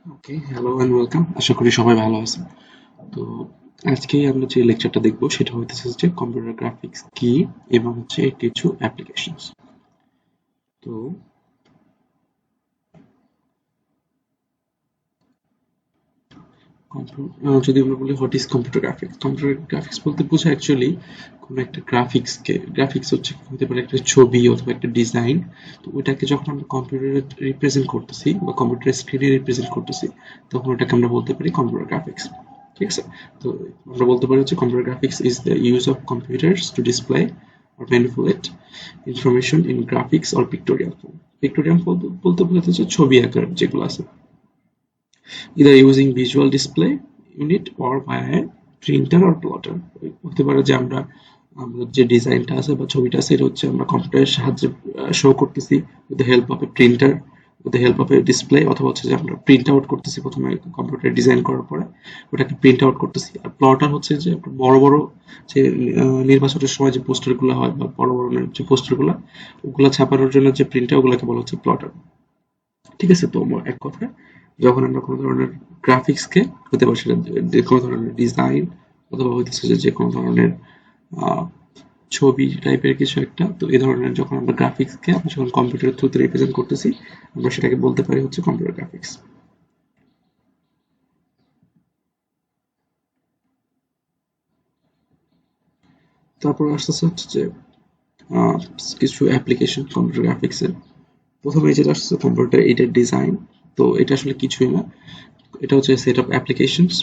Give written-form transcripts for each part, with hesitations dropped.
Okay, hello and welcome. আশা করি সবাই ভালো আছেন। তো আজকে আমরা যে লেকচারটা দেখবো সেটা হইতেছে যে কম্পিউটার গ্রাফিক্স কি এবং হচ্ছে এর কিছু অ্যাপ্লিকেশনস। তো যদি আমরা বলি what is computer graphics, computer graphics বলতে বোঝায় অ্যাকচুয়ালি কোনো একটা গ্রাফিক্সকে, গ্রাফিক্স হচ্ছে হতে পারে একটা ছবি অথবা একটা ডিজাইন। তো ওইটাকে যখন আমরা কম্পিউটারে রিপ্রেজেন্ট করতেছি বা কম্পিউটার স্ক্রিনে রিপ্রেজেন্ট করতেছি, তখন ওটাকে আমরা বলতে পারি কম্পিউটার গ্রাফিক্স। ঠিক আছে? তো আমরা বলতে পারি হচ্ছে computer graphics is the use of computers two display or manipulate information in graphics or pictorial form. Pictorial বলতে বোঝাচ্ছে ছবি আকার যেগুলো আছে, either using visual display unit or via a printer or plotter. হতে পারে যে আমরা আমরা যে ডিজাইনটা আছে বা ছবিটা আছে এটা হচ্ছে আমরা কম্পিউটারের সাহায্যে শো করতেছি with the help of A printer, with the help of A display, অথবা হচ্ছে যে আমরা প্রিন্ট আউট করতেছি প্রথমে কম্পিউটারে ডিজাইন করার পরে ওটাকে প্রিন্ট আউট করতেছি। আর প্লটার হচ্ছে যে বড় বড় যে নির্বাচনের সময় যে পোস্টারগুলো হয় বা বড় বড় যে পোস্টারগুলো ওগুলা ছাপানোর জন্য যে প্রিন্টার ওগুলোকে বলা হচ্ছে প্লটার। ঠিক আছে? তো এক কথায় যখন আমরা কোনো ধরনের গ্রাফিক্সকে, হতে পারে সেটা যে কোনো ধরনের ডিজাইন অথবা হইতেছে যে যে কোনো ধরনের আহ, ছবি টাইপের কিছু একটা, তো এই ধরনের যখন আমরা গ্রাফিক্সকে আমরা যখন কম্পিউটারের থ্রুতে রিপ্রেজেন্ট করতেছি আমরা সেটাকে বলতে পারি হচ্ছে কম্পিউটার গ্রাফিক্স। তারপর আস্তে আস্তে হচ্ছে যে আহ, কিছু অ্যাপ্লিকেশন কম্পিউটার গ্রাফিক্সের। প্রথমে যেটা আসছে কম্পিউটার এইটার ডিজাইন। তো এটা আসলে কিছুই না, এটা হচ্ছে সেট অফ অ্যাপ্লিকেশনস।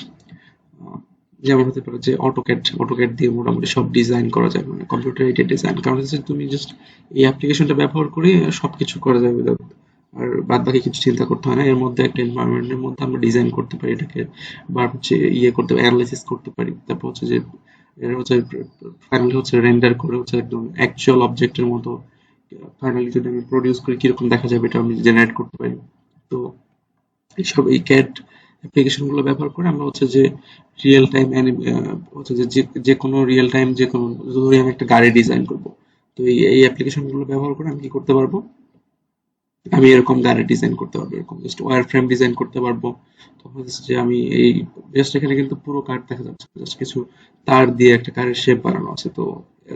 যেমন হতে পারে যে অটোক্যাড, অটোক্যাড দিয়ে মোটামুটি সব ডিজাইন করা যায়, মানে কম্পিউটার এইডেড ডিজাইন, কারণ হচ্ছে তুমি জাস্ট এই অ্যাপ্লিকেশনটা ব্যবহার করে সবকিছু করা যাবে without আর বাদ বাকি কিছু চিন্তা করতে হয় না। এর মধ্যে একটা এনভায়রনমেন্টের মধ্যে আমরা ডিজাইন করতে পারি এটাকে, বা হচ্ছে ইয়ে করতে পারি, অ্যানালাইসিস করতে পারি। তারপর হচ্ছে যে এর হচ্ছে ফাইনালি হচ্ছে রেন্ডার করে হচ্ছে একদম অ্যাকচুয়াল অবজেক্টের মতো ফাইনালি যদি আমি প্রডিউস করি কিরকম দেখা যাবে এটা আমি জেনারেট করতে পারি। তো এইসব এই ক্যাড অ্যাপ্লিকেশন গুলো ব্যবহার করে আমরা হচ্ছে যে রিয়েল টাইম হচ্ছে যে যে কোনো রিয়েল টাইম যে কোনো, ধরি আমি একটা গাড়ি ডিজাইন করব, তো এই অ্যাপ্লিকেশন গুলো ব্যবহার করে আমি কি করতে পারবো, আমি এরকম গাড়ি ডিজাইন করতে পারবো, এরকম জাস্ট ওয়্যার ফ্রেম ডিজাইন করতে পারবো। তখন হচ্ছে যে আমি এই জাস্ট এখানে কিন্তু পুরো কার দেখা যাচ্ছে, জাস্ট কিছু তার দিয়ে একটা কারের শেপ বানানো আছে। তো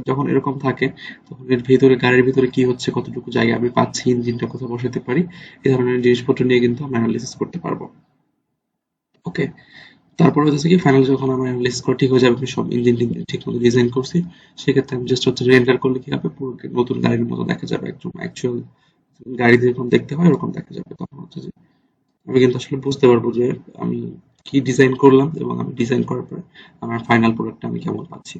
যখন এরকম থাকে তখন এর ভিতরে, গাড়ির ভিতরে কি হচ্ছে, কতটুকু জায়গা আমি পাচ্ছি, ইঞ্জিনটা কোথাও বসাতে পারি, এই ধরনের জিনিসপত্র নিয়ে কিন্তু আমরা অ্যানালিসিস করতে পারবো। ওকে, তারপর হচ্ছে কি ফাইনাল যখন আমার অ্যানালাইসিস করা ঠিক হয়ে যাবে, আমি সব ইঞ্জিন ঠিক মতো ডিজাইন করছি, সেক্ষেত্রে আমি জাস্ট হচ্ছে রেন্ডার করলে কি হবে, পুরো নতুন গাড়ির মতো দেখা যাবে, একদম অ্যাকচুয়াল গাড়ি যেরকম দেখতে হয় ওরকম দেখা যাবে। তখন হচ্ছে যে আমি কিন্তু আসলে বুঝতে পারবো যে আমি কি ডিজাইন করলাম এবং আমি ডিজাইন করার পরে আমার ফাইনাল প্রোডাক্টটা আমি কেমন পাচ্ছি।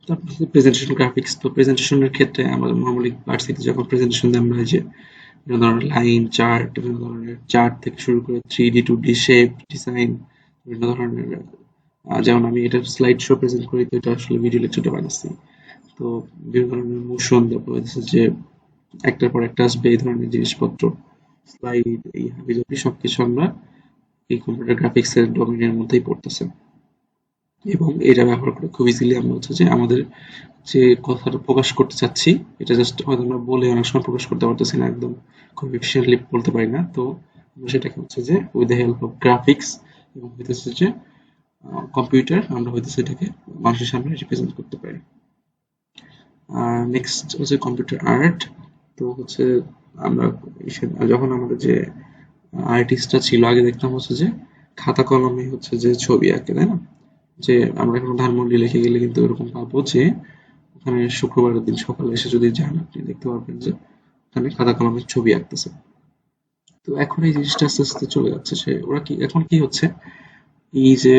তারপর হচ্ছে প্রেজেন্টেশন গ্রাফিক্স। তো প্রেজেন্টেশনের ক্ষেত্রে আমরা নর্মালি ভার্সিটি যখন প্রেজেন্টেশন দিই আমরা এই যে বিভিন্ন ধরনের লাইন চার্ট, বিভিন্ন ধরনের চার্ট থেকে শুরু করে 3D 2D শেপ ডিজাইন, বিভিন্ন ধরনের যেমন আমি এটা স্লাইড শো প্রেজেন্ট করি, তো এটা আসলে ভিডিও লেকচারটা বানাচ্ছি। তো বিভিন্ন ধরনের মোশন, তারপর হচ্ছে যে একটার পর একটা আসবে এই ধরনের জিনিসপত্র, স্লাইড, এই হাবিজাবি সবকিছু আমরা এই কম্পিউটার গ্রাফিক্স এর ডোমেইনের মধ্যেই পড়তেছে। এবং এটা ব্যবহার করে খুব ইজিলি আমরা হচ্ছে যে আমাদের যে কথাটা প্রকাশ করতে চাচ্ছি এটা জাস্ট হয়তো আমরা বলে অনেক সময় প্রকাশ করতে পারতেছি না, একদম খুব এফিসিয়েন্টলি বলতে পারি না। তো আমরা সেটাকে হচ্ছে যে with the help of graphics এবং হইতেছে যে কম্পিউটার আমরা হইতেছে এটাকে মানুষের সামনে রিপ্রেজেন্ট করতে পারি। আর নেক্সট হচ্ছে কম্পিউটার আর্ট। তো হচ্ছে আমরা যখন আমাদের যে আর্টিস্টটা ছিল আগে দেখতাম হচ্ছে যে খাতা কলমে হচ্ছে যে ছবি আঁকে, তাই না? যে আমরা এখন ধানমন্ডি লিখে গেলে কিন্তু এরকম পাবো যে ওখানে শুক্রবারের দিন সকালে এসে যদি যান আপনি দেখতে পারবেন যে ওখানে খাতা কলমের ছবি আঁকতেছে। তো এখন এই জিনিসটা আস্তে আস্তে চলে যাচ্ছে, সে ওরা কি এখন কি হচ্ছে, এই যে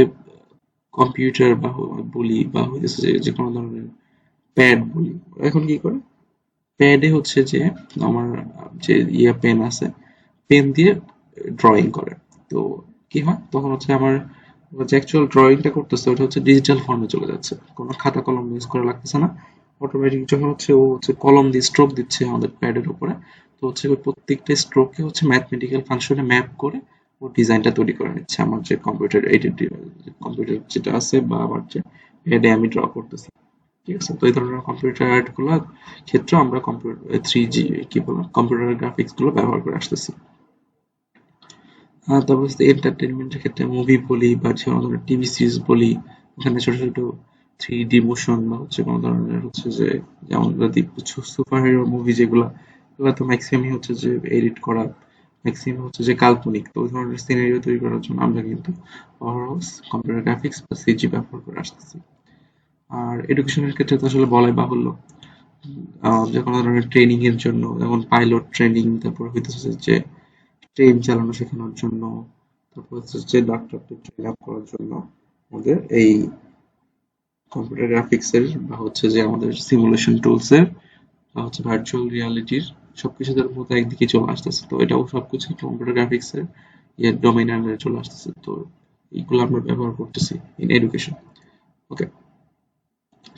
কম্পিউটার বা বলি বা হইতেছে যে যে কোনো ধরনের প্যাড বলি, ওরা এখন কি করে, প্যাডে হচ্ছে যে আমার যে পেন আছে, পেন দিয়ে ড্রয়িং করে। তো কি হয় তখন হচ্ছে আমার যে অ্যাকচুয়াল ড্রয়িংটা করতেছে ওটা হচ্ছে ডিজিটাল ফর্মে চলে যাচ্ছে, কোনো খাতা কলম ইউজ করা লাগতেছে না। অটোমেটিক যখন হচ্ছে ও হচ্ছে কলম দিয়ে স্ট্রোক দিচ্ছে আমাদের প্যাডের উপরে, তো হচ্ছে ওই প্রত্যেকটা স্ট্রোককে হচ্ছে ম্যাথমেটিক্যাল ফাংশনে ম্যাপ করে ও ডিজাইনটা তৈরি করে নিচ্ছে আমার যে কম্পিউটার এইডেড, কম্পিউটার যেটা আছে বা আমার যে প্যাডে আমি ড্র করতেছি। ঠিক আছে। তো এই ধরনের কম্পিউটার আর্ট গুলো ক্ষেত্রে আমরা কম্পিউটার 3G কি বললাম কম্পিউটার গ্রাফিক্স গুলো ব্যবহার করে আসতেছি। তারপর হচ্ছে এন্টারটেনমেন্টের ক্ষেত্রে মুভি বলি বা যে কোনো ধরনের টিভি সিরিজ বলি, ওখানে ছোট ছোট 3D মোশন বা হচ্ছে কোনো ধরনের হচ্ছে যে যেমন যদি সুপার হিরো মুভি যেগুলা, এগুলো তো ম্যাক্সিমামই হচ্ছে যে এডিট করা, ম্যাক্সিমাম হচ্ছে যে কাল্পনিক। তো ওই ধরনের সিনারিও তৈরি করার জন্য আমরা কিন্তু কম্পিউটার গ্রাফিক্স বা সিজি ব্যবহার করে আসতেছি। আর এডুকেশনের ক্ষেত্রে তো আসলে বলাই বাহুল্য, যে কোনো ধরনের ট্রেনিং এর জন্য যেমন পাইলট ট্রেনিং, তারপর হইতেছে যে ট্রেন চালানো শেখানোর জন্য, তারপর হচ্ছে যে ডাক্তারদের ট্রেন আপ করার জন্য আমাদের এই কম্পিউটার গ্রাফিক্স এর বা হচ্ছে যে আমাদের সিমুলেশন টুলস এর বা হচ্ছে ভার্চুয়াল রিয়ালিটির সবকিছুদের মতো একদিকে চলে আসতেছে। তো এটাও সবকিছু কম্পিউটার গ্রাফিক্স এর ডোমেইন আন্ডারে চলে আসতেছে। তো এইগুলো আমরা ব্যবহার করতেছি ইন এডুকেশন। ওকে।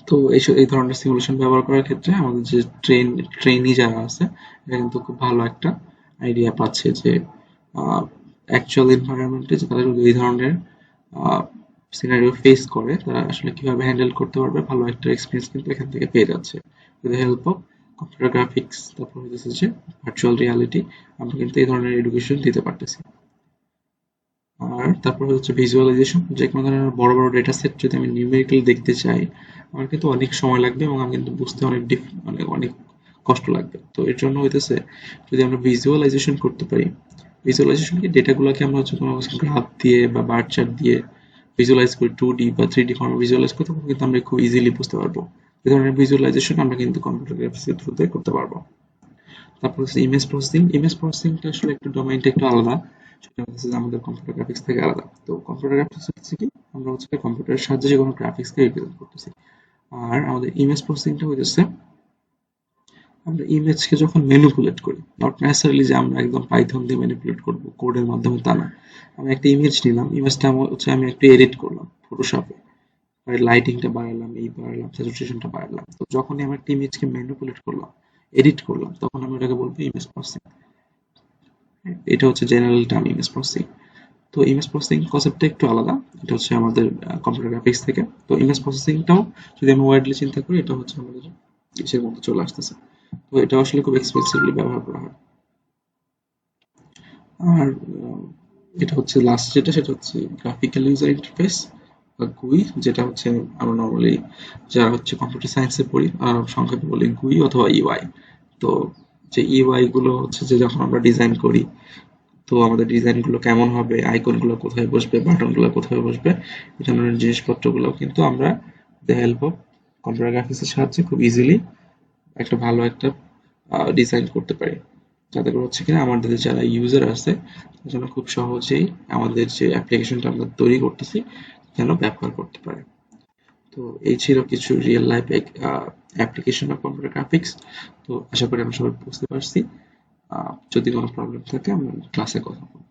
তো এই ধরনের সিমুলেশন ব্যবহার করার ক্ষেত্রে আমাদের যে ট্রেনি যারা আছে, এরা কিন্তু খুব ভালো একটা আইডিয়া পাচ্ছে যে অ্যাকচুয়াল এনভায়রনমেন্টে যে তারা যদি এই ধরনের সিনারিও ফেস করে তারা আসলে কিভাবে হ্যান্ডেল করতে পারবে, ভালো একটা এক্সপিরিয়েন্স কিন্তু এখান থেকে পেয়ে যাচ্ছে with the help of computer graphics. তারপর হচ্ছে যে ভার্চুয়াল রিয়ালিটি, আমরা কিন্তু এই ধরনের এডুকেশন দিতে পারতেছি। আর তারপর হচ্ছে ভিজুয়ালাইজেশন, যে কোনো ধরনের বড় বড় ডেটা সেট যদি আমি নিউমেরিক্যালি দেখতে চাই, আমার কিন্তু অনেক সময় লাগবে এবং আমি কিন্তু বুঝতে অনেক মানে অনেক কষ্ট লাগবে। তো এর জন্য হইতেছে যদি আমরা ভিজুয়ালাইজেশন করতে পারি, ভিজুয়ালাইজেশন কি ডেটাগুলোকে আমরা হচ্ছে কোনো গ্রাফ দিয়ে বা বার চার্ট দিয়ে ভিজুয়ালাইজ করি, 2D বা 3D ফর্মে ভিজুয়ালাইজ করতে পারবো, কিন্তু আমরা খুব ইজিলি বুঝতে পারবো। এই ধরনের ভিজুয়ালাইজেশন আমরা কিন্তু কম্পিউটার গ্রাফিক্সের থ্রুতে করতে পারবো। তারপর হচ্ছে ইমেজ প্রসেসিং। ইমেজ প্রসেসিংটা আসলে একটু ডোমেইনটা একটু আলাদা, সেটা হচ্ছে যে আমাদের কম্পিউটার গ্রাফিক্স থেকে আলাদা। তো কম্পিউটার গ্রাফিক্স হচ্ছে কি আমরা হচ্ছে কম্পিউটারের সাহায্যে যে কোনো গ্রাফিক্সকে রিপ্রেজেন্ট করতেছি। আর আমাদের ইমেজ প্রসেসিংটা হইতেছে আমরা ইমেজকে যখন ম্যানিপুলেট করি, নট নেসেসারিলি যে আমরা একদম পাইথন দিয়ে ম্যানিপুলেট করব কোডের মাধ্যমে, তা না। আমি একটা ইমেজ নিলাম, ইমেজটা হচ্ছে আমি একটু এডিট করলাম ফটোশপে, লাইটিংটা বাড়ালাম, এই বাড়ালাম, স্যাচুরেশনটা বাড়ালাম। তো যখনই আমি একটা ইমেজকে ম্যানিপুলেট করলাম, এডিট করলাম, তখন আমি ওটাকে বলবো ইমেজ প্রসেসিং। এটা হচ্ছে জেনারেল টার্ম ইমেজ প্রসেসিং। তো ইমেজ প্রসেসিং কনসেপ্টটা একটু আলাদা, এটা হচ্ছে আমাদের কম্পিউটার গ্রাফিক্স থেকে। তো ইমেজ প্রসেসিংটাও যদি আমি ওয়াইডলি চিন্তা করি, এটা হচ্ছে আমাদের ইসের মধ্যে চলে আসতেছে। তো এটা আসলে খুব এক্সপেন্সিভলি ব্যবহার করা হয়। আর এটা হচ্ছে লাস্ট যেটা, সেটা হচ্ছে গ্রাফিক্যাল ইউজার ইন্টারফেস বা গুই, যেটা হচ্ছে আমরা নর্মালি যারা হচ্ছে কম্পিউটার সায়েন্সে পড়ি সংক্ষেপে বলি গুই অথবা ইউআই। তো যে ইউআই গুলো হচ্ছে যে যখন আমরা ডিজাইন করি, তো আমাদের ডিজাইন গুলো কেমন হবে, আইকন গুলো কোথায় বসবে, বাটন গুলো কোথায় বসবে, এই ধরনের জিনিসপত্র গুলো কিন্তু আমরা the help of computer graphics এর সাহায্যে খুব ইজিলি একটা ভালো একটা ডিজাইন করতে পারি, যাতে করে হচ্ছে কিনা আমাদের যারা ইউজার আছে তারা যেন খুব সহজেই আমাদের যে অ্যাপ্লিকেশনটা আমরা তৈরি করতেছি যেন ব্যবহার করতে পারে। তো এই ছিল কিছু real life application of computer graphics. তো আশা করি আমরা সবাই বুঝতে পারছি। যদি কোনো প্রবলেম থাকে আমরা ক্লাসে কথা বলবো।